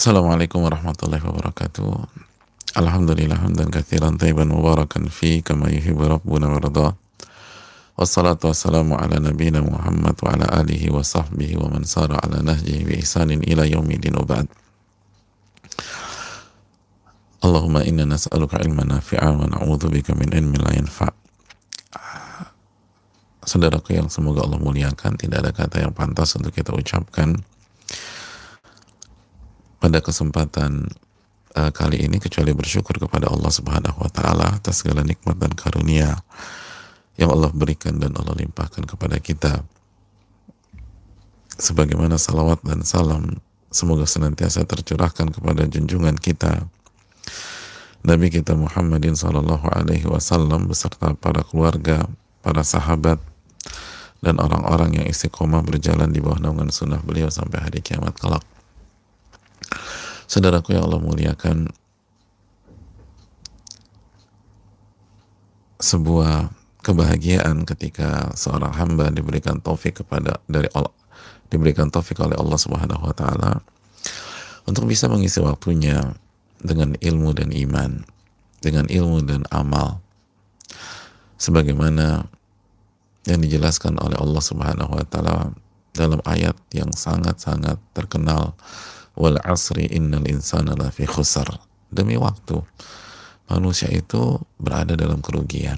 Assalamualaikum warahmatullahi wabarakatuh. Alhamdulillah hamdan katsiran thayyiban mubarakan fi kama yuhibbu rabbuna wa yarda. Wassalatu wassalamu ala nabiyyina Muhammad wa ala alihi wa sahbihi wa man sara ala nahjihi bi ihsanin ila yaumil wa ba'd. Allahumma inna nas'aluka ilman nafi'an wa na'udzubika min ilmin la yanfa'. Saudaraku yang semoga Allah muliakan, tidak ada kata yang pantas untuk kita ucapkan pada kesempatan kali ini kecuali bersyukur kepada Allah Subhanahu wa taala atas segala nikmat dan karunia yang Allah berikan dan Allah limpahkan kepada kita. Sebagaimana salawat dan salam semoga senantiasa tercurahkan kepada junjungan kita Nabi kita Muhammadin sallallahu alaihi wasallam beserta para keluarga, para sahabat dan orang-orang yang istiqomah berjalan di bawah naungan sunnah beliau sampai hari kiamat kelak. Saudaraku yang Allah muliakan, sebuah kebahagiaan ketika seorang hamba diberikan taufik oleh Allah Subhanahu wa taala untuk bisa mengisi waktunya dengan ilmu dan iman, dengan ilmu dan amal, sebagaimana yang dijelaskan oleh Allah Subhanahu wa taala dalam ayat yang sangat-sangat terkenal, wal asri innal insana lafi khusar. Demi waktu, manusia itu berada dalam kerugian.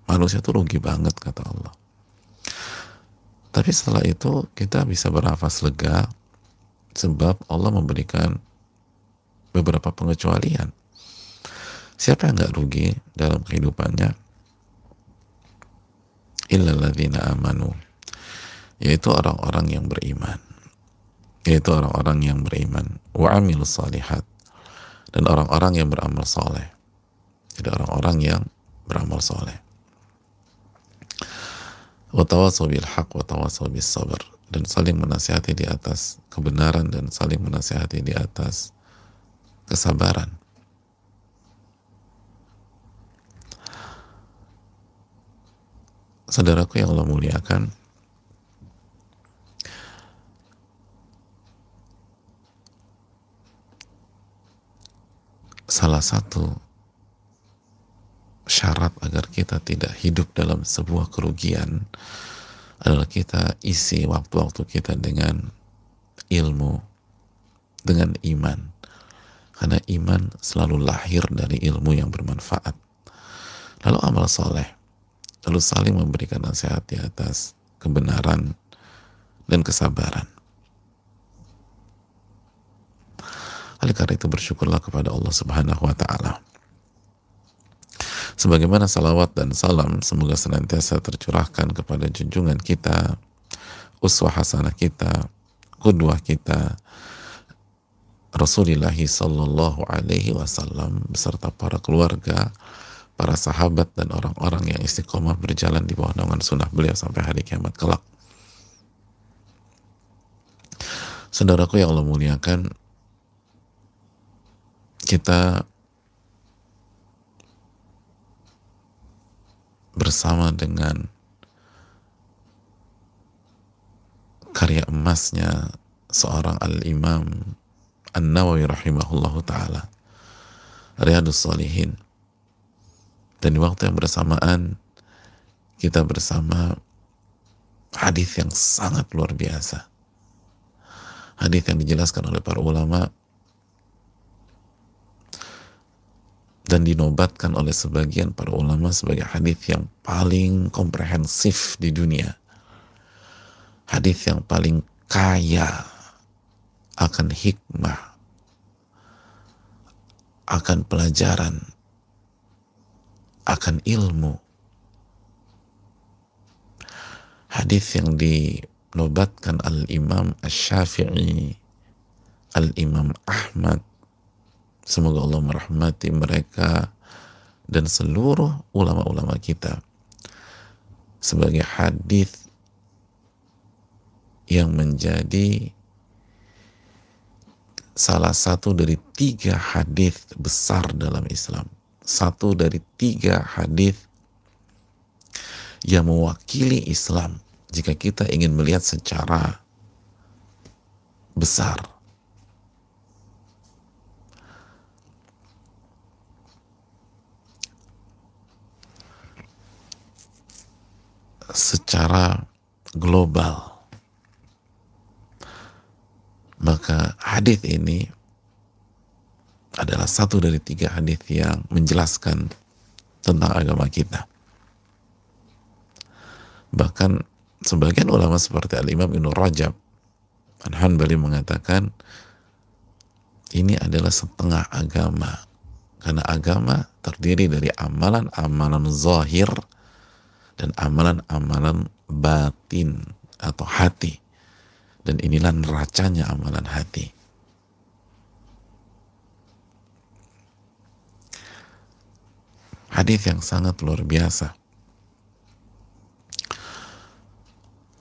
Manusia itu rugi banget, kata Allah. Tapi setelah itu kita bisa bernafas lega sebab Allah memberikan beberapa pengecualian. Siapa yang nggak rugi dalam kehidupannya? Illal ladzina amanu, yaitu orang-orang yang beriman. Yaitu orang-orang yang beriman, wa amilus salihat, dan orang-orang yang beramal soleh. Jadi orang-orang yang beramal soleh. Wa tawassaw bil haq wa tawassaw bis sabr, dan saling menasihati di atas kebenaran dan saling menasihati di atas kesabaran. Saudaraku yang Allah muliakan, salah satu syarat agar kita tidak hidup dalam sebuah kerugian adalah kita isi waktu-waktu kita dengan ilmu, dengan iman. Karena iman selalu lahir dari ilmu yang bermanfaat. Lalu amal soleh, lalu saling memberikan nasihat di atas kebenaran dan kesabaran. Oleh karena itu bersyukurlah kepada Allah Subhanahu wa taala. Sebagaimana salawat dan salam semoga senantiasa tercurahkan kepada junjungan kita, uswah hasanah kita, qudwah kita, Rasulullah sallallahu alaihi wasallam beserta para keluarga, para sahabat dan orang-orang yang istiqomah berjalan di bawah naungan sunnah beliau sampai hari kiamat kelak. Saudaraku yang Allah muliakan, kita bersama dengan karya emasnya seorang al-imam An-Nawawi rahimahullahu ta'ala, Riyadhus Shalihin. Dan di waktu yang bersamaan kita bersama hadis yang sangat luar biasa, hadis yang dijelaskan oleh para ulama dan dinobatkan oleh sebagian para ulama sebagai hadis yang paling komprehensif di dunia, hadis yang paling kaya akan hikmah, akan pelajaran, akan ilmu. Hadis yang dinobatkan Al-Imam Asy-Syafi'i, Al-Imam Ahmad, semoga Allah merahmati mereka dan seluruh ulama-ulama kita, sebagai hadis yang menjadi salah satu dari 3 hadis besar dalam Islam. Satu dari 3 hadis yang mewakili Islam jika kita ingin melihat secara besar. secara global. Maka hadis ini adalah satu dari 3 hadis yang menjelaskan tentang agama kita. Bahkan sebagian ulama seperti Al-Imam Ibnu Rajab Al-Hanbali mengatakan ini adalah setengah agama, karena agama terdiri dari amalan-amalan zahir dan amalan-amalan batin atau hati, dan inilah neracanya amalan hati. Hadis yang sangat luar biasa.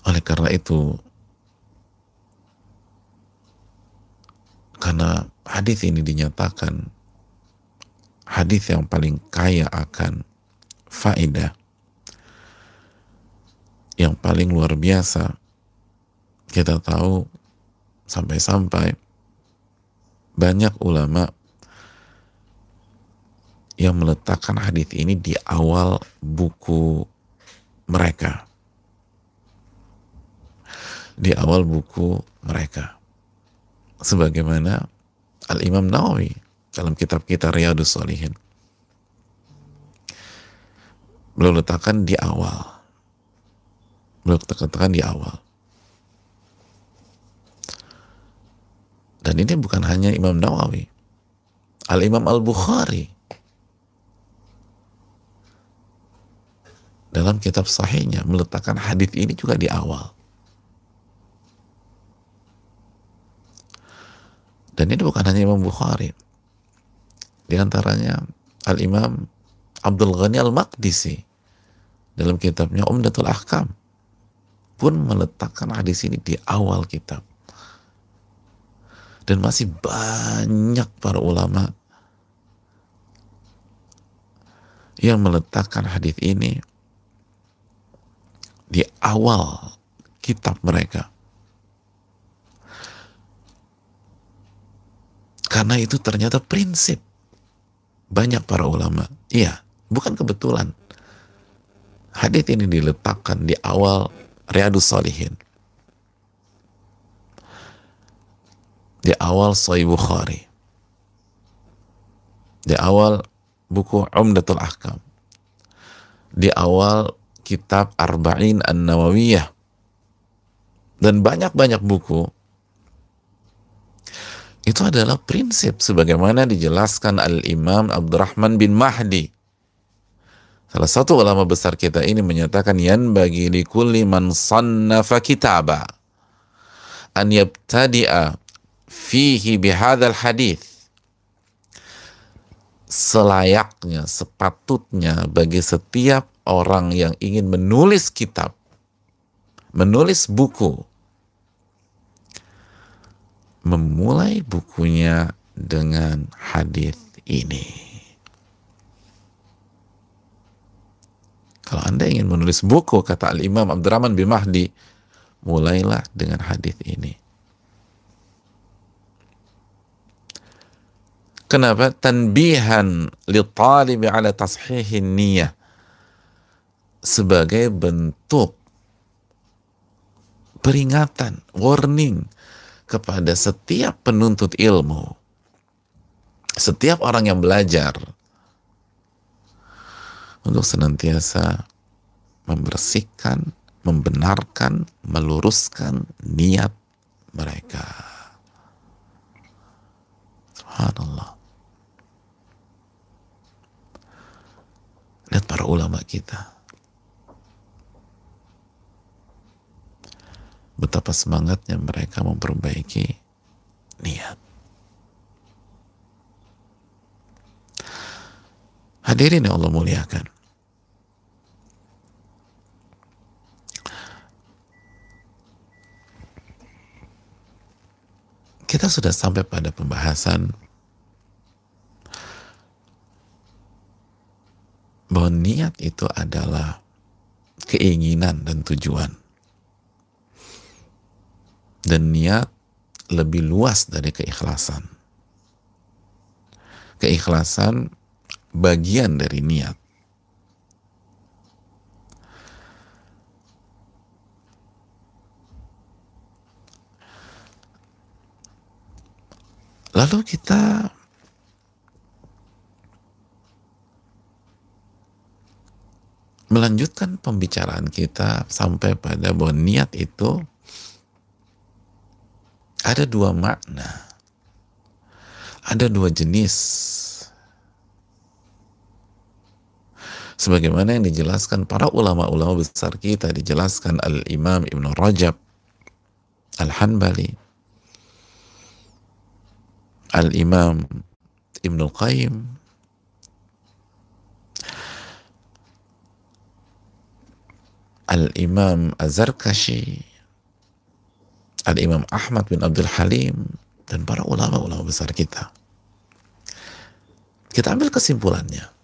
Oleh karena itu, karena hadis ini dinyatakan hadis yang paling kaya akan faedah, yang paling luar biasa, kita tahu sampai-sampai banyak ulama yang meletakkan hadis ini di awal buku mereka. Di awal buku mereka. Sebagaimana Al-Imam Nawawi dalam kitab kita Riyadhus Shalihin. Beliau letakkan di awal. Beliau letakkan di awal. Dan ini bukan hanya Imam Nawawi. Al-Imam Al-Bukhari dalam kitab sahihnya meletakkan hadis ini juga di awal. Dan ini bukan hanya Imam Bukhari. Di antaranya Al-Imam Abdul Ghani Al-Maqdisi dalam kitabnya Umdatul Ahkam pun meletakkan hadis ini di awal kitab. Dan masih banyak para ulama yang meletakkan hadis ini di awal kitab mereka. Karena itu ternyata prinsip banyak para ulama. Iya, bukan kebetulan. Hadis ini diletakkan di awal Riyadhus Shalihin. Di awal Sahih Bukhari. Di awal buku Umdatul Ahkam. Di awal kitab Arba'in An-Nawawiyah. Dan banyak-banyak buku. Itu adalah prinsip sebagaimana dijelaskan Al-Imam Abdurrahman bin Mahdi. Salah satu ulama besar kita ini menyatakan yanbaghi likulli man sannafa kitaba an yabtadi'a fihi bihadzal hadits. Selayaknya, sepatutnya bagi setiap orang yang ingin menulis kitab, menulis buku, memulai bukunya dengan hadis ini. Kalau Anda ingin menulis buku, kata Al-Imam Abdurrahman bin Mahdi, mulailah dengan hadis ini. Kenapa? Tanbihan li talibi ala tashihin niyah. Sebagai bentuk peringatan, warning kepada setiap penuntut ilmu, setiap orang yang belajar, untuk senantiasa membersihkan, membenarkan, meluruskan niat mereka. Subhanallah. Lihat para ulama kita, betapa semangatnya mereka memperbaiki niat. Hadirin yang Allah muliakan, kita sudah sampai pada pembahasan bahwa niat itu adalah keinginan dan tujuan. Dan niat lebih luas dari keikhlasan. Keikhlasan bagian dari niat. Lalu kita melanjutkan pembicaraan kita sampai pada bahwa niat itu ada dua makna, ada dua jenis. Sebagaimana yang dijelaskan para ulama-ulama besar kita, dijelaskan Al-Imam Ibn Rajab Al-Hanbali, Al-Imam Ibn Al-Qayyim, Al-Imam Az-Zarkashi, Al-Imam Ahmad bin Abdul Halim, dan para ulama-ulama besar kita. Kita ambil kesimpulannya.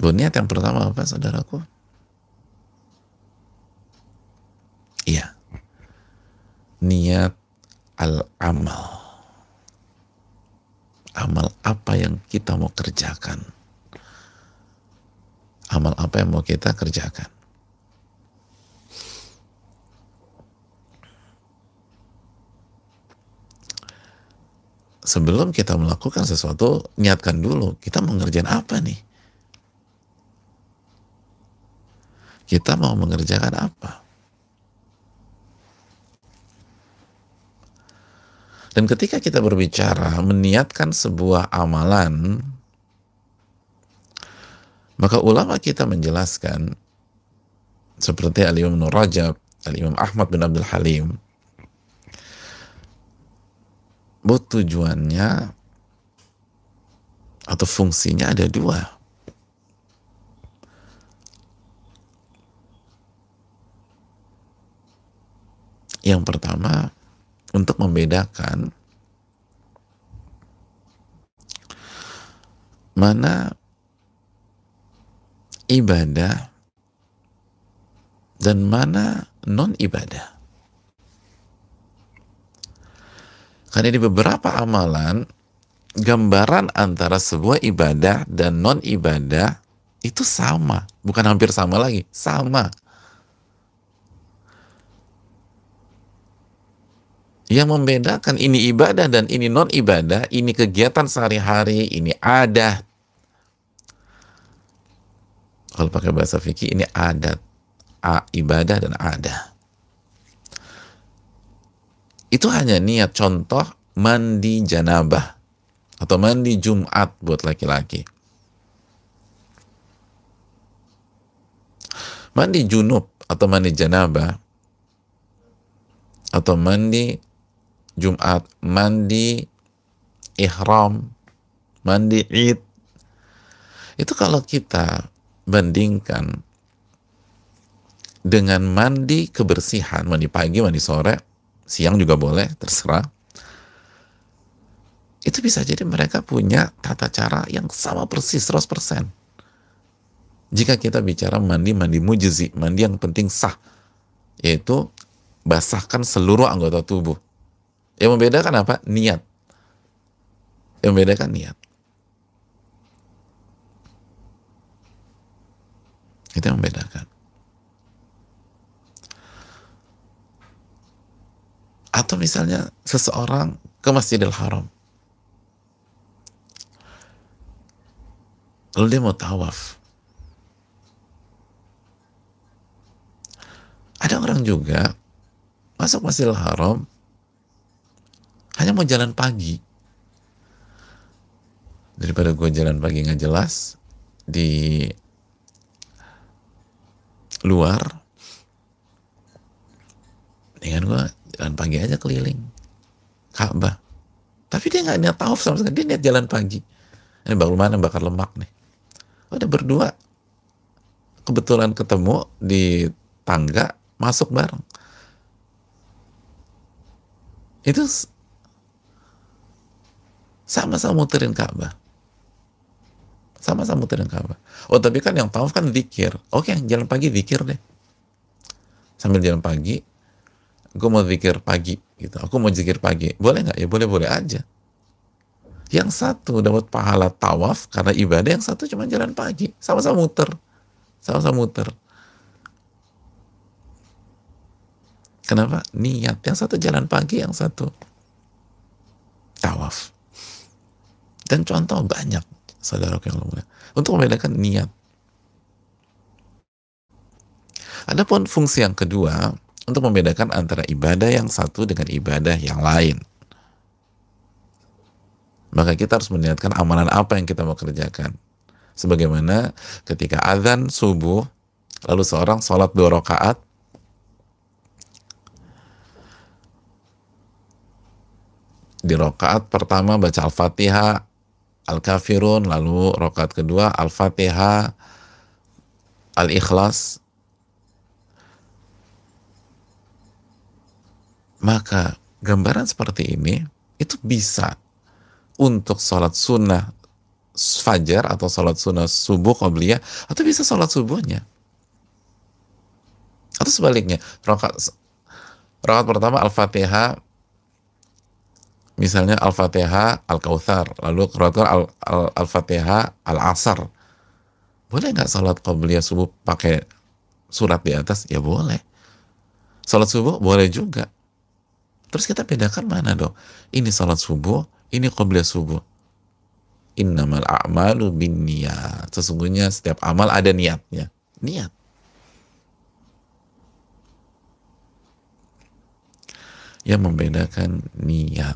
Niat yang pertama apa, saudaraku? Iya. Niat al-amal. Amal apa yang kita mau kerjakan. Amal apa yang mau kita kerjakan. Sebelum kita melakukan sesuatu, niatkan dulu, kita mau ngerjain apa nih? Kita mau mengerjakan apa? Dan ketika kita berbicara meniatkan sebuah amalan, maka ulama kita menjelaskan seperti Al-Imam Ibn Rajab, Al-Imam Ahmad bin Abdul Halim, bahwa tujuannya atau fungsinya ada dua. Yang pertama, untuk membedakan mana ibadah dan mana non-ibadah. Karena di beberapa amalan, gambaran antara sebuah ibadah dan non-ibadah itu sama. Bukan hampir sama lagi, sama. Yang membedakan ini ibadah dan ini non-ibadah, ini kegiatan sehari-hari, ini adat. Kalau pakai bahasa fikih, ini adat. Ibadah dan adat. Itu hanya niat. Contoh, mandi janabah atau mandi Jumat buat laki-laki. Mandi junub atau mandi janabah atau mandi Jumat, mandi ihram, mandi id, itu kalau kita bandingkan dengan mandi kebersihan, mandi pagi, mandi sore, siang juga boleh, terserah, itu bisa jadi mereka punya tata cara yang sama persis 100%. Jika kita bicara mandi mujzi, mandi yang penting sah, yaitu basahkan seluruh anggota tubuh. Yang membedakan apa? Niat. Yang membedakan niat. Itu yang membedakan. Atau misalnya seseorang ke Masjidil Haram, lalu dia mau tawaf. Ada orang juga masuk Masjidil Haram hanya mau jalan pagi. Daripada gue jalan pagi nggak jelas di luar, dengan gue jalan pagi aja keliling Ka'bah. Tapi dia nggak niat tawaf sama sekali, dia niat jalan pagi. Ini bagaimana bakar lemak nih. Udah berdua, kebetulan ketemu di tangga, masuk bareng. Itu sama-sama muterin Ka'bah. Sama-sama muterin Ka'bah. Oh, tapi kan yang tawaf kan zikir. Oke, jalan pagi zikir deh. Sambil jalan pagi, gue mau zikir pagi gitu. Aku mau zikir pagi. Boleh nggak? Ya boleh-boleh aja. Yang satu dapat pahala tawaf karena ibadah, yang satu cuma jalan pagi. Sama-sama muter. Sama-sama muter. Kenapa? Niat. Yang satu jalan pagi, yang satu tawaf. Dan contoh banyak, saudara yang mulia, untuk membedakan niat. Adapun fungsi yang kedua, untuk membedakan antara ibadah yang satu dengan ibadah yang lain. Maka kita harus meniatkan amalan apa yang kita mau kerjakan. Sebagaimana ketika azan subuh, lalu seorang sholat 2 rakaat, di rakaat pertama baca Al-Fatihah, Al-Kafirun, lalu rakaat kedua Al-Fatihah, Al-Ikhlas, maka gambaran seperti ini itu bisa untuk sholat sunnah fajar atau sholat sunnah subuh qabliyah, atau bisa sholat subuhnya, atau sebaliknya rakaat pertama Al-Fatihah, misalnya Al-Fatihah Al-Kautsar, lalu rakaat Al-Fatihah Al-Asar, boleh nggak sholat qabliyah subuh pakai surat di atas? Ya boleh. Sholat subuh boleh juga. Terus kita bedakan mana dong? Ini sholat subuh, ini qabliyah subuh. Innamal a'malu binniyat. Sesungguhnya setiap amal ada niatnya. Niat. Yang membedakan niat.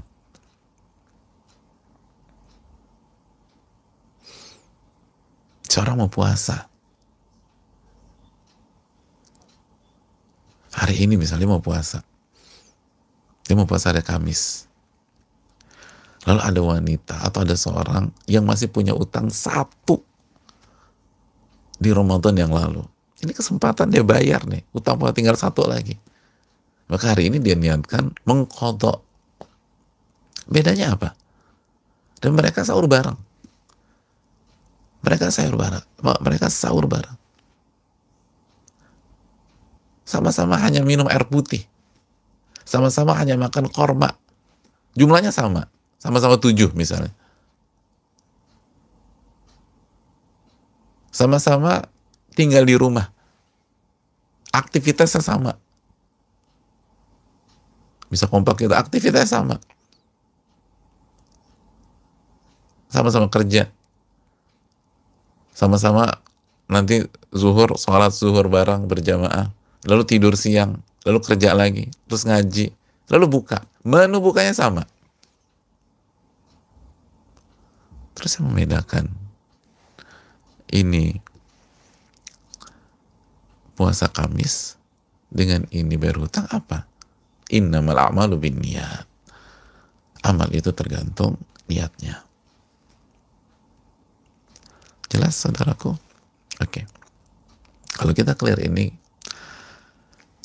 Seorang mau puasa. Hari ini misalnya mau puasa. Dia mau puasa hari Kamis. Lalu ada wanita atau ada seorang yang masih punya utang 1 di Ramadan yang lalu. Ini kesempatan dia bayar nih. Utang tinggal 1 lagi. Maka hari ini dia niatkan mengqadha. Bedanya apa? Dan mereka sahur bareng. Mereka sahur bareng. Sama-sama hanya minum air putih. Sama-sama hanya makan korma. Jumlahnya sama. Sama-sama 7 misalnya. Sama-sama tinggal di rumah. Aktivitasnya sama. Bisa kompak kita, aktivitasnya sama. Sama-sama kerja. Sama-sama nanti zuhur, sholat zuhur bareng berjamaah. Lalu tidur siang. Lalu kerja lagi. Terus ngaji. Lalu buka. Menu bukanya sama. Terus yang membedakan ini puasa Kamis dengan ini bayar hutang apa? Innamal a'malu binniyat. Amal itu tergantung niatnya. Jelas saudaraku? Oke. Kalau kita clear ini,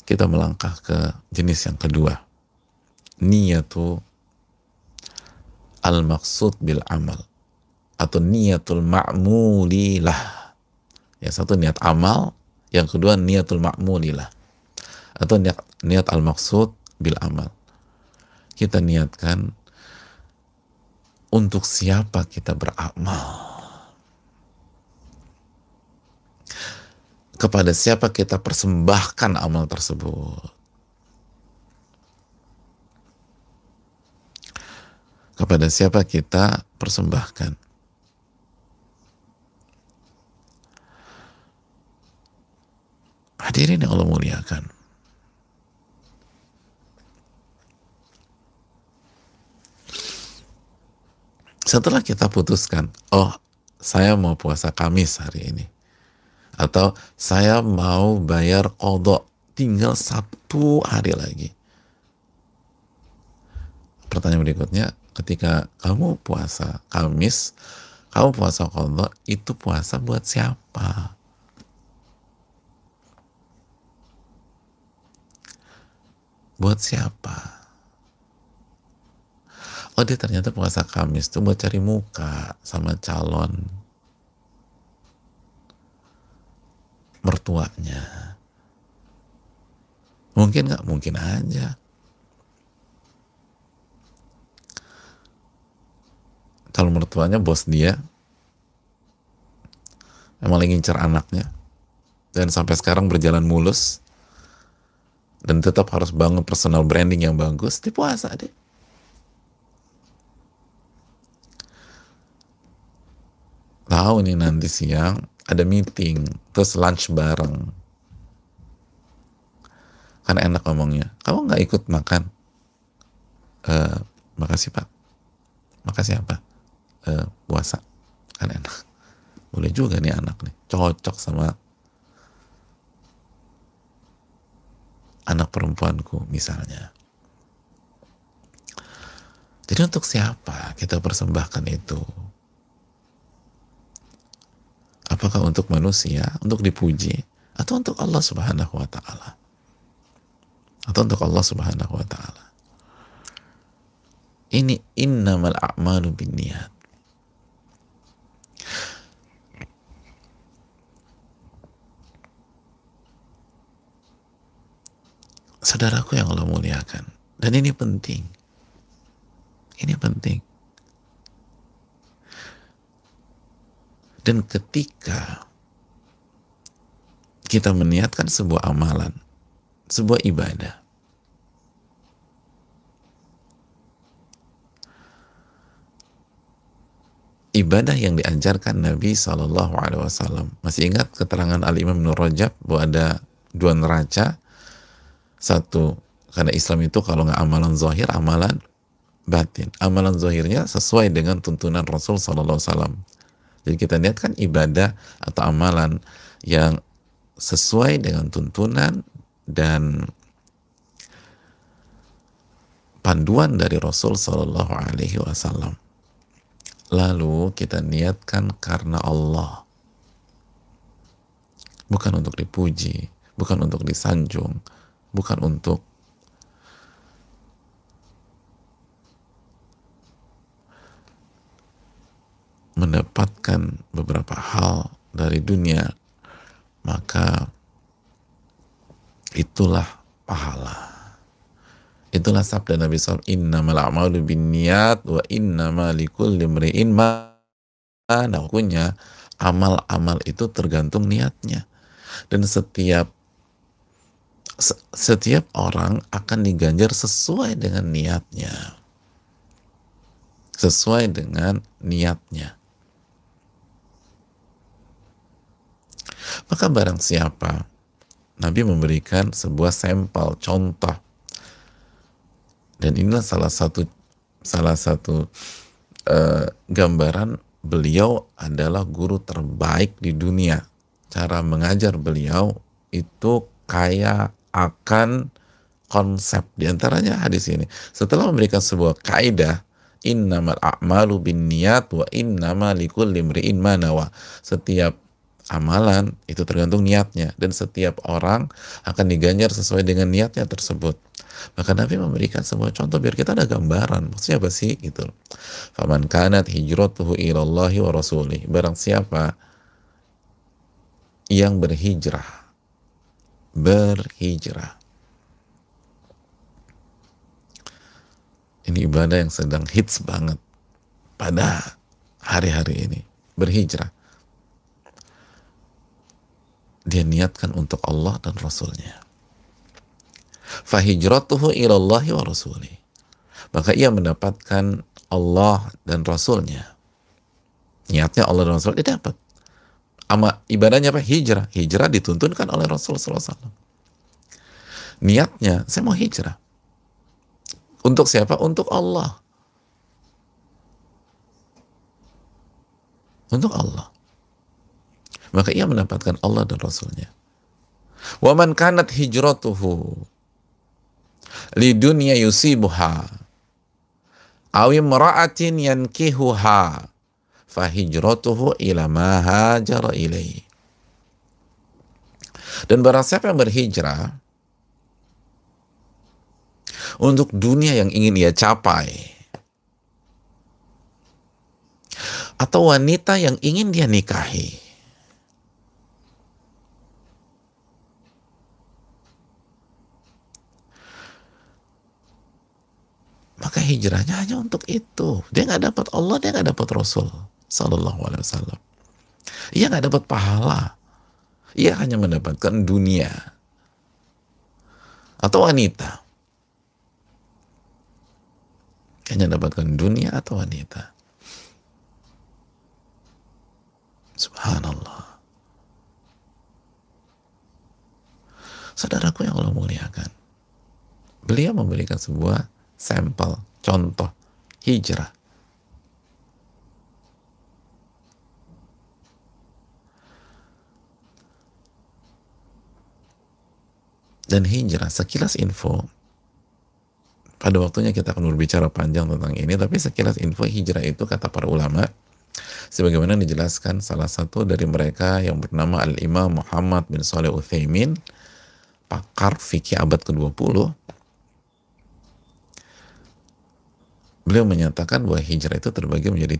kita melangkah ke jenis yang kedua. Niyatu al-maqsud bil amal, atau niatul ma'mulilah. Yang satu niat amal, yang kedua niatul ma'mulilah, atau niat al-maqsud bil amal. Kita niatkan untuk siapa kita beramal, kepada siapa kita persembahkan amal tersebut, kepada siapa kita persembahkan. Hadirin yang Allah muliakan, setelah kita putuskan, oh saya mau puasa Kamis hari ini, atau saya mau bayar qadha, tinggal 1 hari lagi. Pertanyaan berikutnya, ketika kamu puasa Kamis, kamu puasa qadha, itu puasa buat siapa? Buat siapa? Oh, dia ternyata puasa Kamis tuh buat cari muka sama calon mertuanya. Mungkin nggak? Mungkin aja. Calon mertuanya bos dia, emang lagi ngincer anaknya, dan sampai sekarang berjalan mulus. dan tetap harus bangun personal branding yang bagus, di puasa deh. Tahu nih nanti siang ada meeting, terus lunch bareng. Kan enak ngomongnya, kamu nggak ikut makan? Makasih Pak. Makasih apa? Puasa. Kan enak. Boleh juga nih anak nih, cocok sama anak perempuanku misalnya. Jadi untuk siapa kita persembahkan itu? Apakah untuk manusia, untuk dipuji, atau untuk Allah Subhanahu wa Ta'ala? Atau untuk Allah Subhanahu wa Ta'ala? Ini innamal a'malu binniyat. Saudaraku yang Allah muliakan, dan ini penting. Ini penting. Dan ketika kita meniatkan sebuah amalan, sebuah ibadah, ibadah yang diajarkan Nabi SAW. Masih ingat keterangan Al-Imam Ibnu Rajab bahwa ada dua neraca. Satu, karena Islam itu kalau nggak amalan zahir, amalan batin. Amalan zahirnya sesuai dengan tuntunan Rasul SAW. Jadi kita niatkan ibadah atau amalan yang sesuai dengan tuntunan dan panduan dari Rasul Sallallahu Alaihi Wasallam. Lalu kita niatkan karena Allah, bukan untuk dipuji, bukan untuk disanjung, bukan untuk mendapatkan beberapa hal dari dunia, maka itulah pahala. Itulah sabda Nabi SAW, innamal a'malu binniyat wa innama likulli imri'in ma nawakunya. Amal-amal itu tergantung niatnya, dan setiap orang akan diganjar sesuai dengan niatnya, sesuai dengan niatnya. Maka barang siapa, Nabi memberikan sebuah sampel, contoh, dan inilah salah satu gambaran beliau adalah guru terbaik di dunia. Cara mengajar beliau itu kaya akan konsep. Di antaranya hadis ini. Setelah memberikan sebuah kaidah, innamal a'malu binniyat wa innama likulli imri'in ma nawa. Setiap amalan itu tergantung niatnya, dan setiap orang akan diganjar sesuai dengan niatnya tersebut. Maka Nabi memberikan sebuah contoh biar kita ada gambaran. Maksudnya apa sih? Gitu. Faman kanat hijratuhu ilallahi wa rasulih. Barang siapa yang berhijrah. Ini ibadah yang sedang hits banget pada hari-hari ini. Berhijrah. Dia niatkan untuk Allah dan Rasulnya. Fahijratuhu ilallahi wa rasulih. Maka ia mendapatkan Allah dan Rasulnya. Niatnya Allah dan Rasul, dia dapat. Ibadahnya apa? Hijrah. Hijrah dituntunkan oleh Rasul SAW. Niatnya, saya mau hijrah. Untuk siapa? Untuk Allah. Untuk Allah. Maka ia mendapatkan Allah dan Rasulnya. Wa man kanat hijratuhu lidunya yusibuha aw imra'atin yankihuha fahijratuhu ila ma hajara ilaihi. Dan barang siapa yang berhijrah untuk dunia yang ingin ia capai, atau wanita yang ingin dia nikahi, maka hijrahnya hanya untuk itu. Dia nggak dapat Allah, dia nggak dapat Rasul Sallallahu Alaihi Wasallam. Ia nggak dapat pahala. Ia hanya mendapatkan dunia. atau wanita. Kayaknya dapatkan dunia atau wanita. Subhanallah. Saudaraku yang Allah muliakan, beliau memberikan sebuah sampel, contoh hijrah. Dan hijrah, sekilas info, pada waktunya kita akan berbicara panjang tentang ini, tapi sekilas info, hijrah itu kata para ulama, sebagaimana dijelaskan salah satu dari mereka yang bernama Al-Imam Muhammad bin Shalih Utsaimin, pakar fikih abad ke-20, beliau menyatakan bahwa hijrah itu terbagi menjadi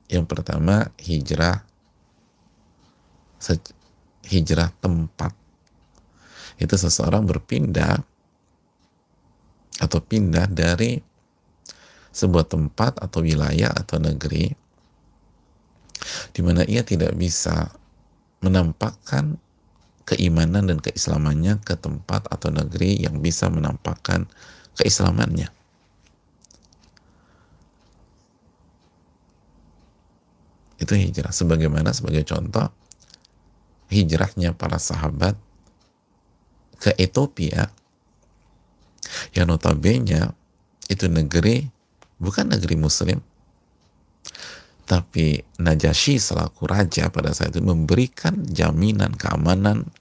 3. Yang pertama, hijrah tempat. Itu seseorang berpindah atau pindah dari sebuah tempat atau wilayah atau negeri di mana ia tidak bisa menampakkan keimanan dan keislamannya ke tempat atau negeri yang bisa menampakkan keislamannya. Itu hijrah. Sebagaimana sebagai contoh hijrahnya para sahabat ke Ethiopia, yang notabene itu negeri bukan negeri muslim, tapi Najasyi selaku raja pada saat itu memberikan jaminan keamanan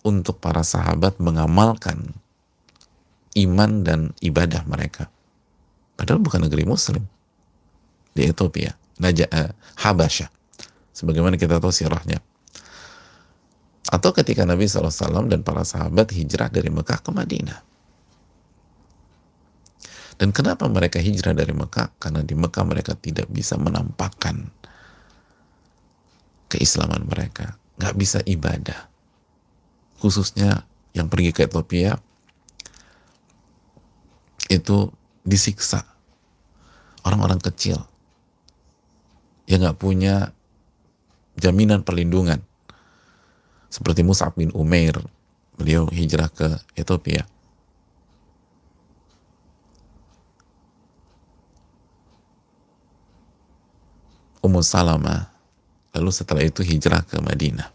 untuk para sahabat mengamalkan iman dan ibadah mereka. Padahal bukan negeri muslim di Ethiopia, Habasyah, sebagaimana kita tahu sirahnya. Atau ketika Nabi SAW dan para sahabat hijrah dari Mekah ke Madinah. Dan kenapa mereka hijrah dari Mekah? Karena di Mekah mereka tidak bisa menampakkan keislaman mereka. Nggak bisa ibadah. Khususnya yang pergi ke Ethiopia, itu disiksa. Orang-orang kecil yang nggak punya jaminan perlindungan. Seperti Mus'ab bin Umair, beliau hijrah ke Ethiopia. Ummu Salamah, lalu setelah itu hijrah ke Madinah.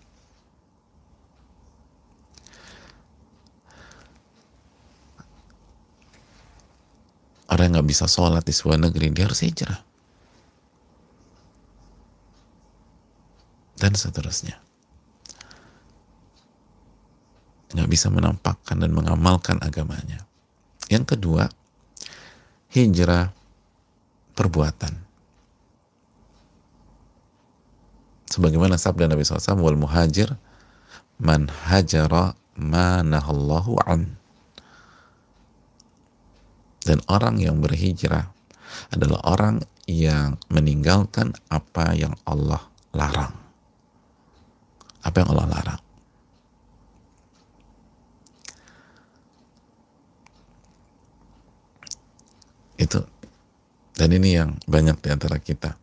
Orang yang nggak bisa sholat di sebuah negeri, dia harus hijrah. Dan seterusnya. Nggak bisa menampakkan dan mengamalkan agamanya. Yang kedua, hijrah perbuatan. Sebagaimana sabda Nabi SAW, wal muhajir man hajara ma nahallahu an. Dan orang yang berhijrah adalah orang yang meninggalkan apa yang Allah larang. Apa yang Allah larang. Itu. Dan ini yang banyak di antara kita.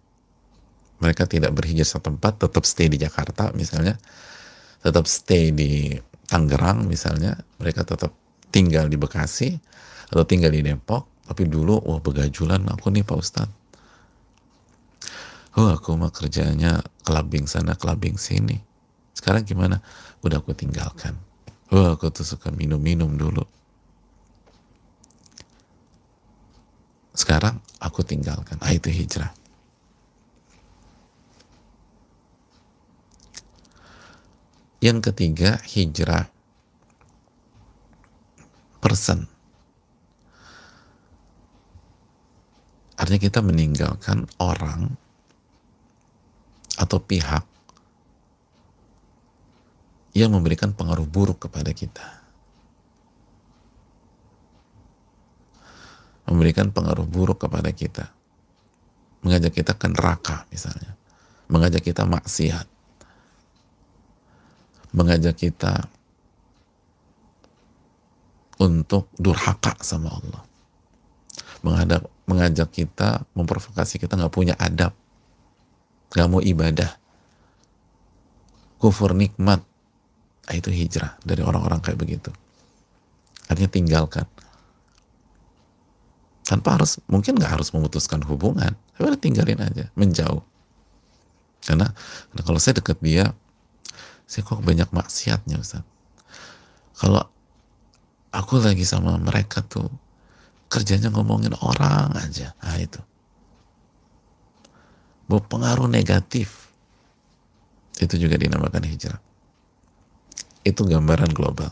Mereka tidak berhijrah satu tempat, tetap stay di Jakarta misalnya, tetap stay di Tangerang misalnya, mereka tetap tinggal di Bekasi atau tinggal di Depok, tapi dulu wah begajulan aku nih Pak Ustadz. Aku mah kerjanya kelabing sana kelabing sini. Sekarang gimana? Udah aku tinggalkan. Aku tuh suka minum-minum dulu. Sekarang aku tinggalkan. Itu hijrah. Yang ketiga, hijrah person. Artinya kita meninggalkan orang atau pihak yang memberikan pengaruh buruk kepada kita. Memberikan pengaruh buruk kepada kita. Mengajak kita ke neraka misalnya. Mengajak kita maksiat. Mengajak kita untuk durhaka sama Allah. Mengajak kita, memprovokasi kita nggak punya adab. Nggak mau ibadah. Kufur nikmat. Itu hijrah dari orang-orang kayak begitu. artinya tinggalkan. Tanpa harus, mungkin nggak harus memutuskan hubungan, tapi udah tinggalin aja, menjauh. Karena kalau saya deket dia, saya kok banyak maksiatnya Ustaz. Kalau aku lagi sama mereka tuh, kerjanya ngomongin orang aja, nah itu. Berpengaruh negatif. Itu juga dinamakan hijrah. Itu gambaran global.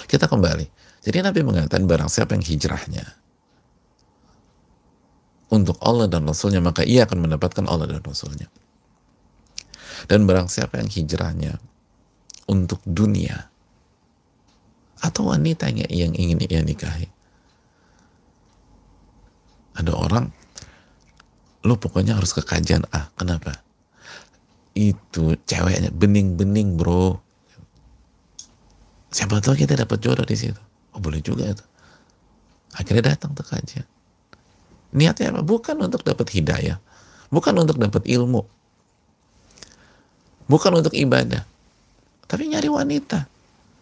Kita kembali. Jadi Nabi mengatakan barang siapa yang hijrahnya untuk Allah dan Rasulnya, maka ia akan mendapatkan Allah dan Rasulnya. Dan barang siapa yang hijrahnya untuk dunia atau wanita yang ingin ia nikahi. Ada orang, lu pokoknya harus ke kajian A. Kenapa? Itu ceweknya bening-bening bro. Siapa tahu kita dapat jodoh di situ. Oh boleh juga itu. Akhirnya datang ke kajian. Niatnya apa? Bukan untuk dapat hidayah, bukan untuk dapat ilmu, bukan untuk ibadah, tapi nyari wanita.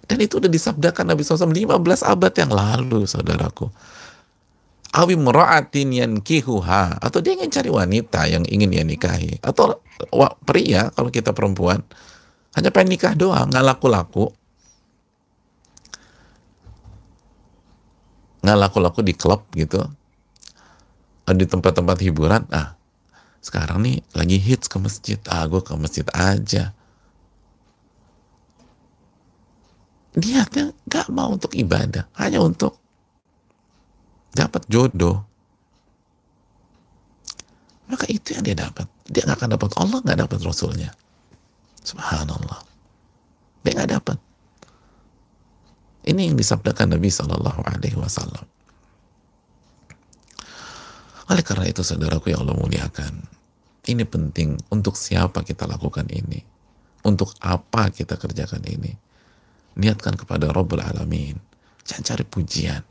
Dan itu udah disabdakan Nabi SAW 15 abad yang lalu, saudaraku. Awi mura'atin yankihuha, atau dia ingin cari wanita yang ingin dia nikahi, atau pria kalau kita perempuan hanya pengen nikah doang, nggak laku-laku, di klub gitu, di tempat-tempat hiburan. Sekarang nih lagi hits ke masjid, gue ke masjid aja. Niatnya gak mau untuk ibadah, hanya untuk dapat jodoh. Maka itu yang dia dapat. Dia gak akan dapat Allah, gak dapat Rasulnya. Subhanallah. Dia gak dapat. Ini yang disabdakan Nabi SAW. Oleh karena itu, saudaraku yang Allah muliakan, ini penting. Untuk siapa kita lakukan ini? Untuk apa kita kerjakan ini? Niatkan kepada Rabbul Alamin. Jangan cari pujian,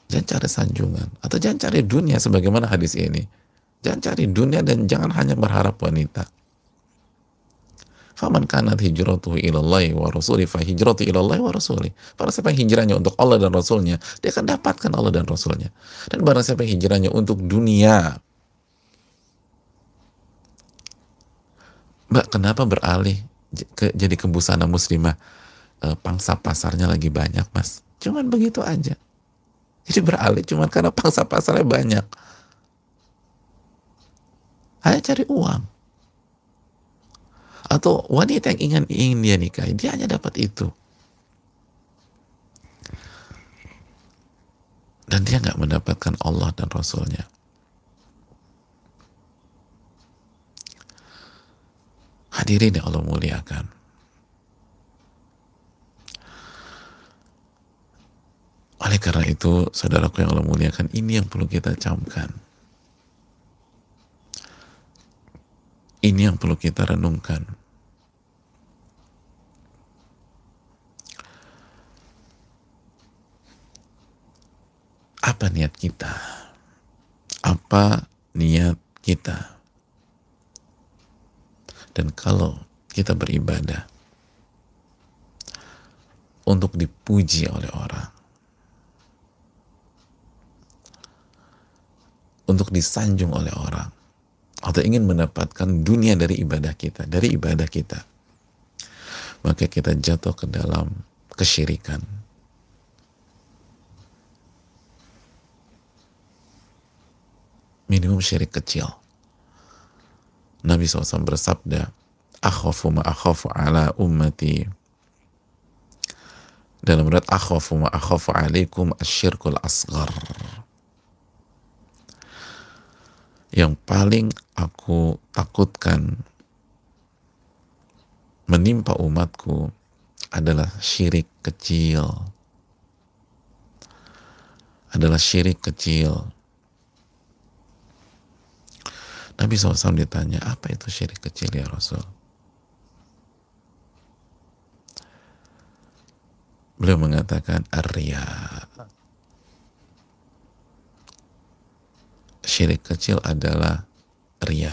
jangan cari sanjungan, atau jangan cari dunia sebagaimana hadis ini. Jangan cari dunia dan jangan hanya berharap wanita. Faman kanat hijratuhu ilallahi wa rasuli fa hijratu ilallahi wa rasuli. Barang siapa yang hijrahnya untuk Allah dan Rasulnya, dia akan dapatkan Allah dan Rasulnya. Dan barang siapa yang hijrahnya untuk dunia, Mbak, kenapa beralih jadi ke busana muslimah? Pangsa pasarnya lagi banyak, Mas. Cuman begitu aja. Jadi beralih cuman karena pangsa pasarnya banyak. Hanya cari uang. Atau wanita yang ingin dia nikahi, dia hanya dapat itu. Dan dia nggak mendapatkan Allah dan Rasulnya. Hadirin yang Allah muliakan. Oleh karena itu, saudaraku yang Allah muliakan, ini yang perlu kita camkan. Ini yang perlu kita renungkan. Apa niat kita? Apa niat kita? Dan kalau kita beribadah untuk dipuji oleh orang, untuk disanjung oleh orang, atau ingin mendapatkan dunia dari ibadah kita, maka kita jatuh ke dalam kesyirikan. Minimum syirik kecil. Nabi SAW bersabda, akhafu ma akhafu ala ummati, dalam riwayat akhafu ma akhafu alaikum asyirkul asghar. Yang paling aku takutkan menimpa umatku adalah syirik kecil. Nabi SAW ditanya, apa itu syirik kecil ya Rasul? Beliau mengatakan, ar-riya. Syirik kecil adalah riya.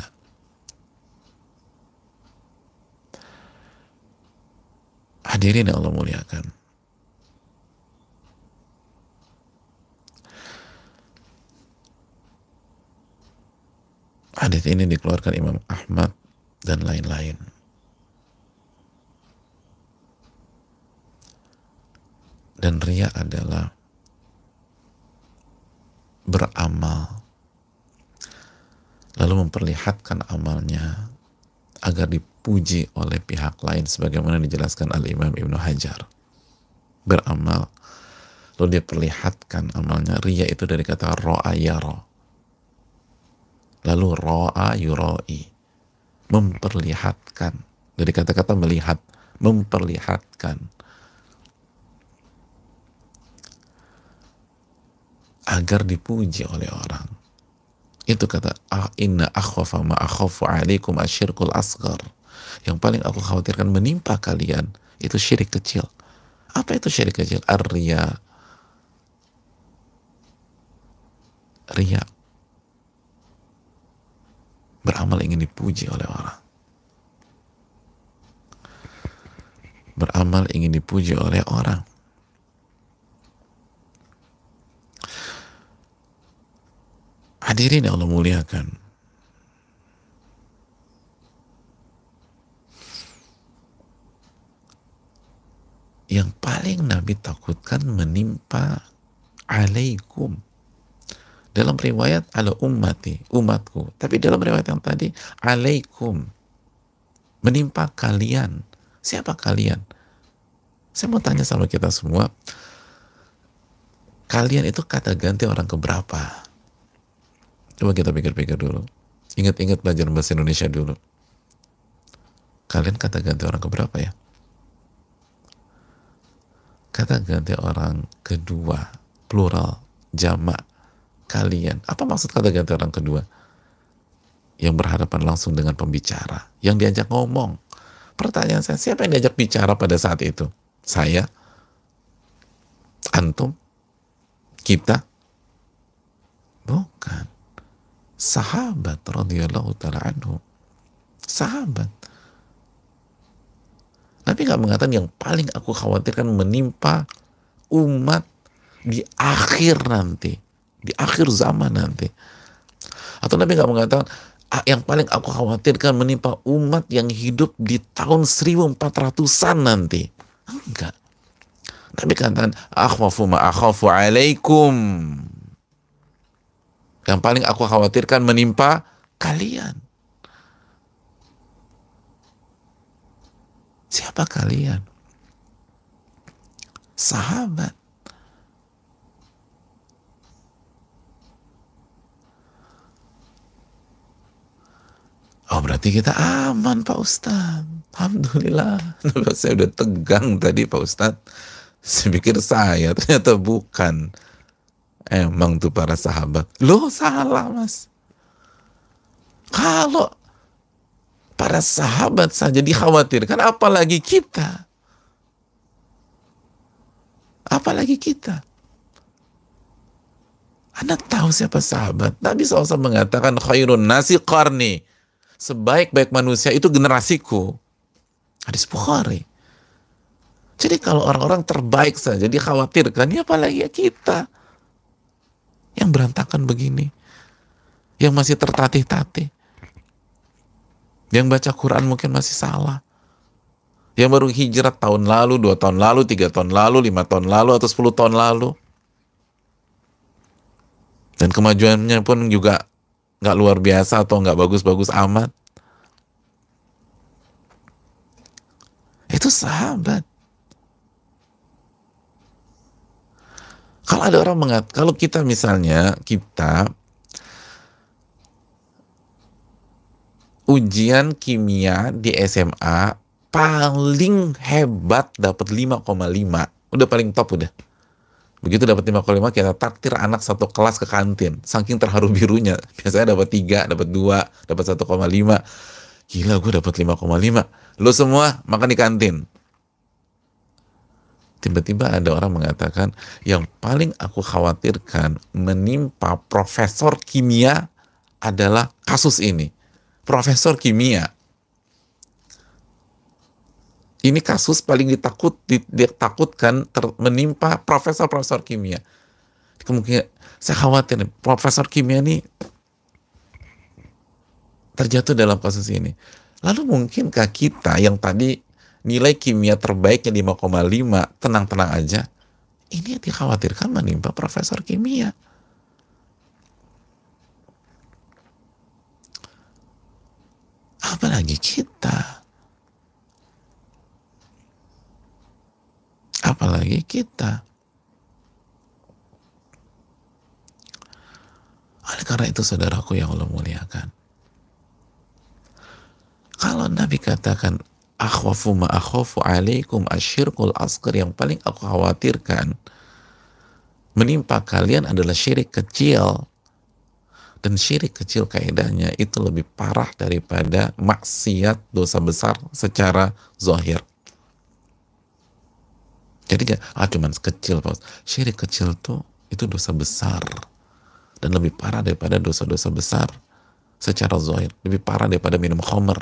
Hadirin yang Allah muliakan, hadis ini dikeluarkan Imam Ahmad dan lain-lain. Dan riya adalah beramal lalu memperlihatkan amalnya agar dipuji oleh pihak lain, sebagaimana dijelaskan oleh Imam Ibnu Hajar. Beramal lalu dia perlihatkan amalnya. Riya itu dari kata ro'a yara, lalu ro'a yura'i, memperlihatkan, dari kata-kata melihat, memperlihatkan agar dipuji oleh orang. Itu kata inna akhwafa ma akhafu alaikum asyirkul asghar. Yang paling aku khawatirkan menimpa kalian itu syirik kecil. Apa itu syirik kecil? Ar-riya. Riya. Beramal ingin dipuji oleh orang. Beramal ingin dipuji oleh orang. Hadirin yang Allah muliakan, yang paling Nabi takutkan menimpa alaikum. Dalam riwayat ala ummati, umatku. Tapi dalam riwayat yang tadi alaikum, menimpa kalian. Siapa kalian? Saya mau tanya sama kita semua, kalian itu kata ganti orang keberapa? Coba kita pikir-pikir dulu. Ingat-ingat belajar bahasa Indonesia dulu. Kalian kata ganti orang keberapa ya? Kata ganti orang kedua, plural, jamak, kalian. Apa maksud kata ganti orang kedua? Yang berhadapan langsung dengan pembicara, yang diajak ngomong. Pertanyaan saya, siapa yang diajak bicara pada saat itu? Saya? Antum? Kita? Bukan. Sahabat radhiyallahu ta'ala anhu. Sahabat. Nabi nggak mengatakan yang paling aku khawatirkan menimpa umat di akhir nanti, di akhir zaman nanti. Atau Nabi nggak mengatakan yang paling aku khawatirkan menimpa umat yang hidup di tahun 1400-an nanti. Enggak. Nabi katakan akhwafu ma akhafu alaikum. Yang paling aku khawatirkan menimpa kalian. Siapa kalian? Sahabat. Oh, berarti kita aman, Pak Ustadz. Alhamdulillah. Saya udah tegang tadi, Pak Ustadz. Saya pikir saya, ternyata bukan. Emang tuh para sahabat. Loh, salah, Mas. Kalau para sahabat saja dikhawatirkan, apalagi kita? Apalagi kita? Anda tahu siapa sahabat? Nabi SAW mengatakan khairun nasi qarni. Sebaik-baik manusia itu generasiku. Hadis Bukhari. Jadi kalau orang-orang terbaik saja dikhawatirkan, ya apalagi ya kita yang berantakan begini, yang masih tertatih-tatih, yang baca Quran mungkin masih salah, yang baru hijrah tahun lalu, 2 tahun lalu, 3 tahun lalu, 5 tahun lalu, atau 10 tahun lalu, dan kemajuannya pun juga nggak luar biasa atau nggak bagus-bagus amat. Itu sahabat. Kalau ada orang mengatakan, kalau kita misalnya, kita ujian kimia di SMA paling hebat dapat 5,5, udah paling top udah. Begitu dapat 5,5 kita takdir anak satu kelas ke kantin, saking terharu birunya. Biasanya dapat 3, dapat 2, dapat 1,5. Gila, gue dapat 5,5. Lo semua makan di kantin. Tiba-tiba ada orang mengatakan, yang paling aku khawatirkan menimpa profesor kimia adalah kasus ini. Profesor kimia Ini kasus paling ditakutkan menimpa profesor-profesor kimia. Kemungkinan saya khawatir nih, profesor kimia ini terjatuh dalam kasus ini. Lalu mungkinkah kita yang tadi nilai kimia terbaiknya 5,5 tenang-tenang aja? Ini yang dikhawatirkan menimpa profesor kimia. Apalagi kita. Apalagi kita. Oleh karena itu saudaraku yang Allah muliakan, kalau Nabi katakan akhwafu ma akhafu alaikum asyirkul asghar, yang paling aku khawatirkan menimpa kalian adalah syirik kecil, dan syirik kecil kaidahnya itu lebih parah daripada maksiat dosa besar secara zahir. Jadi cuman kecil, Pak. Syirik kecil tuh itu dosa besar dan lebih parah daripada dosa-dosa besar secara zahir, lebih parah daripada minum khamr,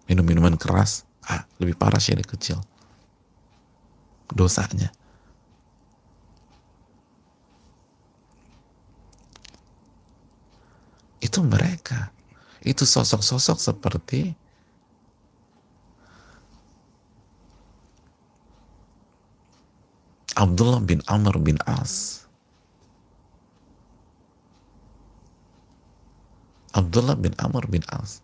minum minuman keras. Lebih parah syirik kecil dosanya. Itu mereka, itu sosok-sosok seperti Abdullah bin Amr bin As. Abdullah bin Amr bin As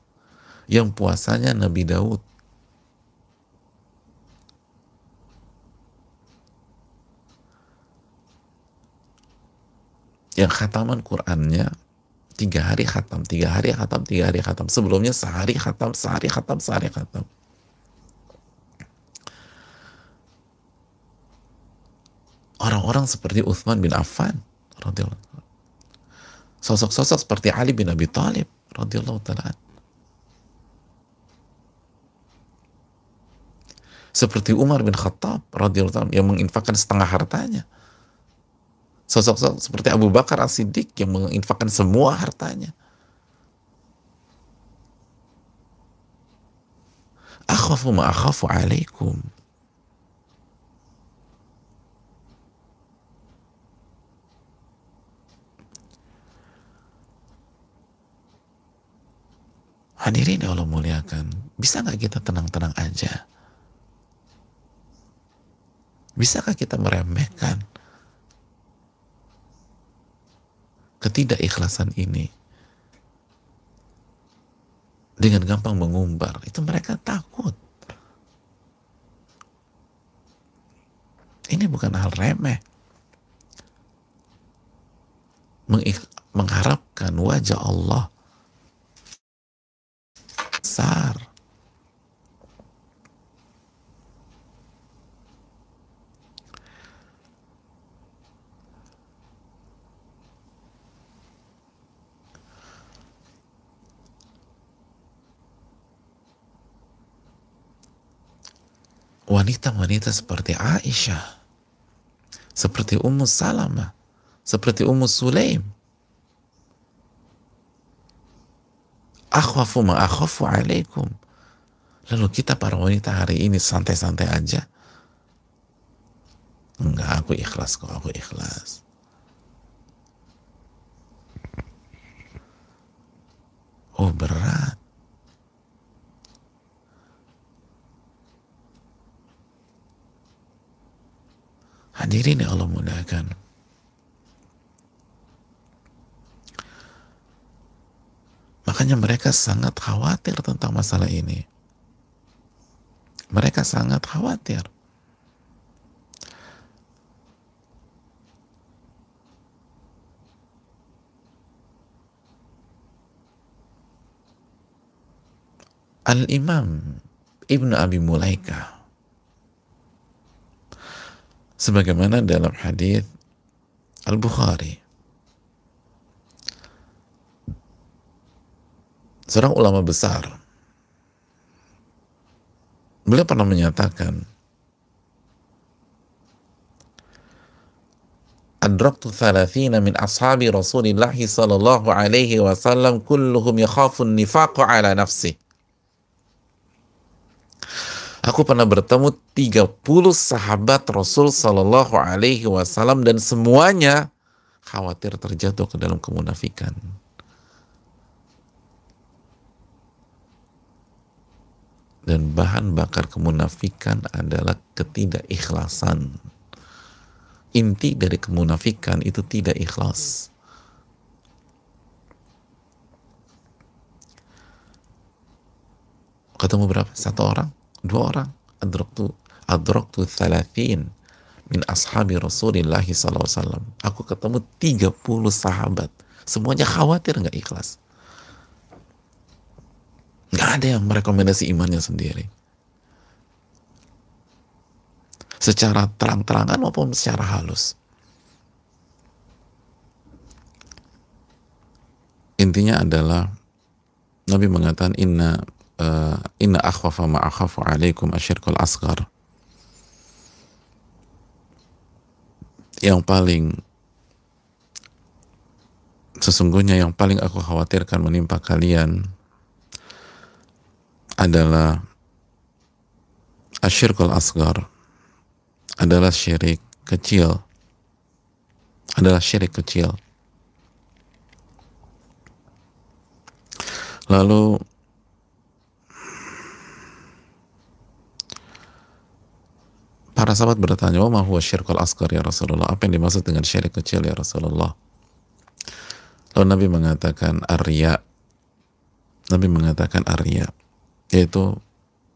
yang puasanya Nabi Daud, yang khataman Qur'annya 3 hari khatam, 3 hari khatam, 3 hari khatam. Sebelumnya sehari khatam, sehari khatam, sehari khatam. Orang-orang seperti Utsman bin Affan radhiyallahu anhu. Sosok-sosok seperti Ali bin Abi Thalib radhiyallahu ta'ala. Seperti Umar bin Khattab radhiyallahu ta'ala yang menginfakkan setengah hartanya. Sosok-sosok seperti Abu Bakar As-Siddiq yang menginfakkan semua hartanya. Akhafu ma akhafu alaikum. Hadirin yang Allah muliakan, bisa nggak kita tenang-tenang aja? Bisakah kita meremehkan ketidakikhlasan ini dengan gampang mengumbar? Itu mereka takut. Ini bukan hal remeh. Mengharapkan wajah Allah besar. Wanita-wanita seperti Aisyah, seperti Ummu Salamah, seperti Ummu Sulaim. Akhwafu ma akhafu alaikum. Lalu kita para wanita hari ini santai-santai aja. Enggak, aku ikhlas kok, aku ikhlas. Oh, berat. Hadirin yang Allah mudahkan. Makanya mereka sangat khawatir tentang masalah ini. Mereka sangat khawatir. Al-Imam Ibnu Abi Mulaika, sebagaimana dalam hadis Al-Bukhari, seorang ulama besar, beliau pernah menyatakan, adraktu 30 min ashabi Rasulillah sallallahu alaihi wasallam kulluhum yakhafun nifaqu ala nafsi. Aku pernah bertemu 30 sahabat Rasul Sallallahu Alaihi Wasallam dan semuanya khawatir terjatuh ke dalam kemunafikan. Dan bahan bakar kemunafikan adalah ketidakikhlasan. Inti dari kemunafikan itu tidak ikhlas. Ketemu berapa? 1 orang? 2 orang? Adraktu 30 min ashabi Rasulillah SAW. Aku ketemu 30 sahabat. Semuanya khawatir nggak ikhlas. Nggak ada yang merekomendasi imannya sendiri. Secara terang-terangan maupun secara halus. Intinya adalah Nabi mengatakan inna akhwafa ma akhafu alaikum asyirkul asghar. Sesungguhnya yang paling aku khawatirkan menimpa kalian adalah asyirkul asghar, adalah syirik kecil, Lalu para sahabat bertanya, "Wa ma huwa syirkul asghar ya Rasulullah?" Apa yang dimaksud dengan syirik kecil ya Rasulullah? Lalu Nabi mengatakan ar-riya. Yaitu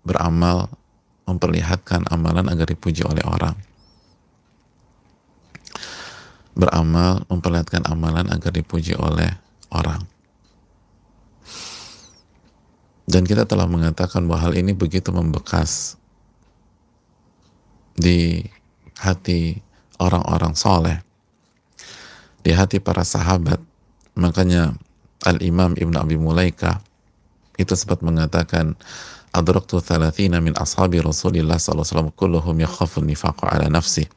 beramal, memperlihatkan amalan agar dipuji oleh orang. Beramal, memperlihatkan amalan agar dipuji oleh orang. Dan kita telah mengatakan bahwa hal ini begitu membekas di hati orang-orang soleh, di hati para sahabat. Makanya Al-Imam Ibn Abi Mulaika itu sempat mengatakan, adraktu 30 min ashabi Rasulillah SAW kulluhum yakhafu nifaqa ala nafsi.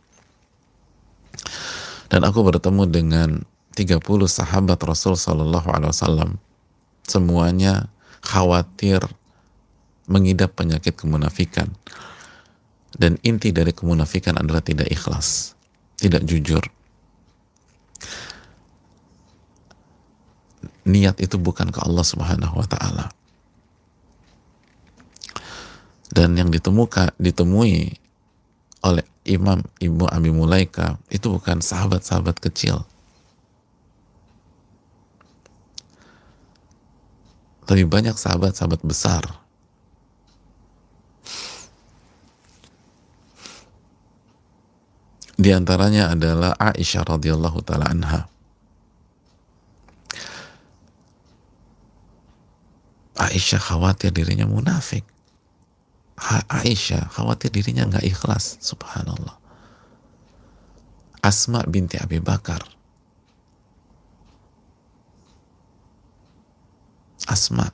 Dan aku bertemu dengan 30 sahabat Rasul SAW, semuanya khawatir mengidap penyakit kemunafikan. Dan inti dari kemunafikan adalah tidak ikhlas, tidak jujur. Niat itu bukan ke Allah Subhanahu wa Ta'ala. Dan yang ditemui oleh Imam Ibnu Abi Mulaika itu bukan sahabat-sahabat kecil, tapi banyak sahabat-sahabat besar. Di antaranya adalah Aisyah radhiyallahu taala anha. Aisyah khawatir dirinya munafik. Aisyah khawatir dirinya nggak ikhlas. Subhanallah. Asma binti Abi Bakar. Asma,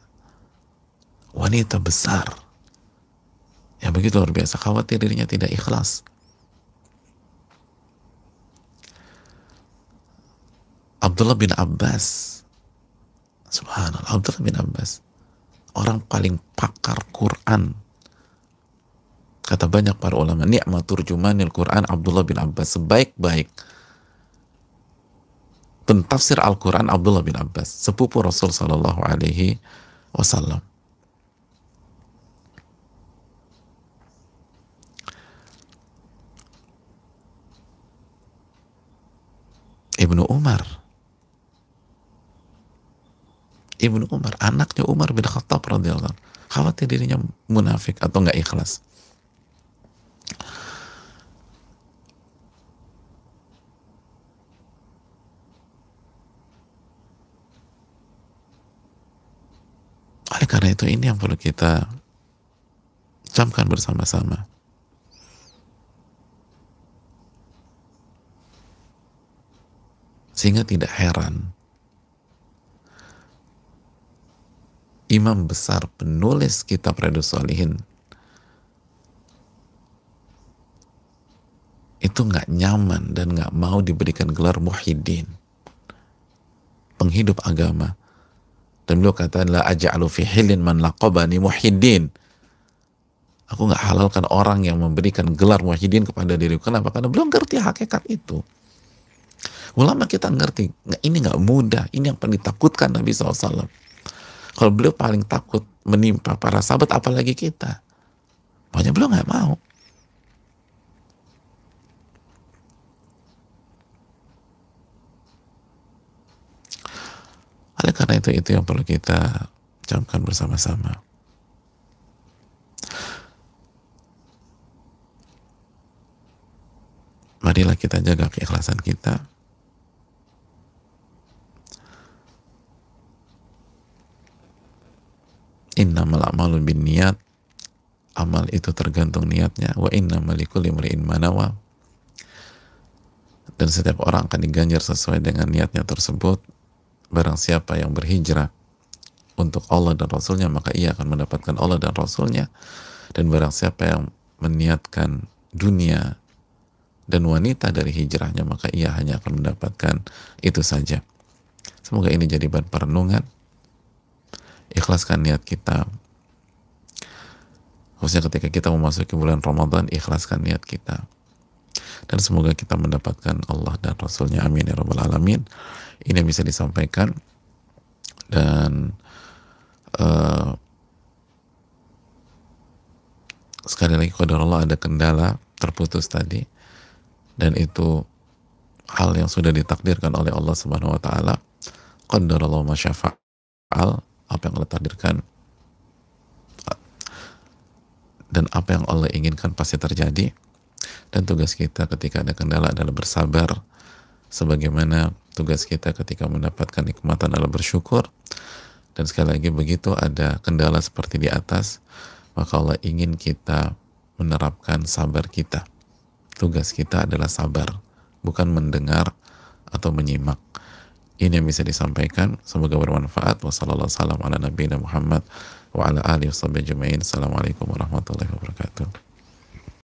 wanita besar yang begitu luar biasa, khawatir dirinya tidak ikhlas. Abdullah bin Abbas, subhanallah, Abdullah bin Abbas, orang paling pakar Quran. Kata banyak para ulama, ni'matur turjumanil Quran Abdullah bin Abbas, sebaik-baik pentafsir Al-Quran Abdullah bin Abbas, sepupu Rasul Sallallahu Alaihi Wasallam. Ibnu Umar, anaknya Umar bin Khattab radhiyallahu anhu, khawatir dirinya munafik atau nggak ikhlas. Oleh karena itu, ini yang perlu kita camkan bersama-sama. Sehingga tidak heran imam besar penulis kitab Riyadhus Shalihin itu nggak nyaman dan nggak mau diberikan gelar muhyiddin, penghidup agama. Dan beliau kata, la aja'alu fi hilin man laqabani muhyiddin. Aku nggak halalkan orang yang memberikan gelar muwahhidin kepada diriku. Kenapa? Karena belum ngerti hakikat itu. Ulama kita ngerti, ini nggak mudah, ini yang paling ditakutkan Nabi SAW. Kalau beliau paling takut menimpa para sahabat, apalagi kita. Makanya beliau nggak mau. Oleh karena itu yang perlu kita camkan bersama-sama. Marilah kita jaga keikhlasan kita. Innamal a'malu binniyat, amal itu tergantung niatnya. Wa innamal likulli imri'in ma nawa, dan setiap orang akan diganjar sesuai dengan niatnya tersebut. Barang siapa yang berhijrah untuk Allah dan Rasulnya, maka ia akan mendapatkan Allah dan Rasulnya. Dan barang siapa yang meniatkan dunia dan wanita dari hijrahnya, maka ia hanya akan mendapatkan itu saja. Semoga ini jadi bahan perenungan. Ikhlaskan niat kita, khususnya ketika kita memasuki bulan Ramadan. Ikhlaskan niat kita, dan semoga kita mendapatkan Allah dan Rasulnya. Amin ya rabbal alamin. Ini yang bisa disampaikan. Dan sekali lagi, qadarullah, ada kendala terputus tadi, dan itu hal yang sudah ditakdirkan oleh Allah Subhanahu wa taala. Qadarullah ma syaa fa'al, apa yang Allah takdirkan dan apa yang Allah inginkan pasti terjadi. Dan tugas kita ketika ada kendala adalah bersabar, sebagaimana tugas kita ketika mendapatkan nikmatan adalah bersyukur. Dan sekali lagi, begitu ada kendala seperti di atas, maka Allah ingin kita menerapkan sabar kita. Tugas kita adalah sabar, bukan mendengar atau menyimak. Ini yang bisa disampaikan. Semoga bermanfaat. Wassalamualaikum warahmatullahi wabarakatuh.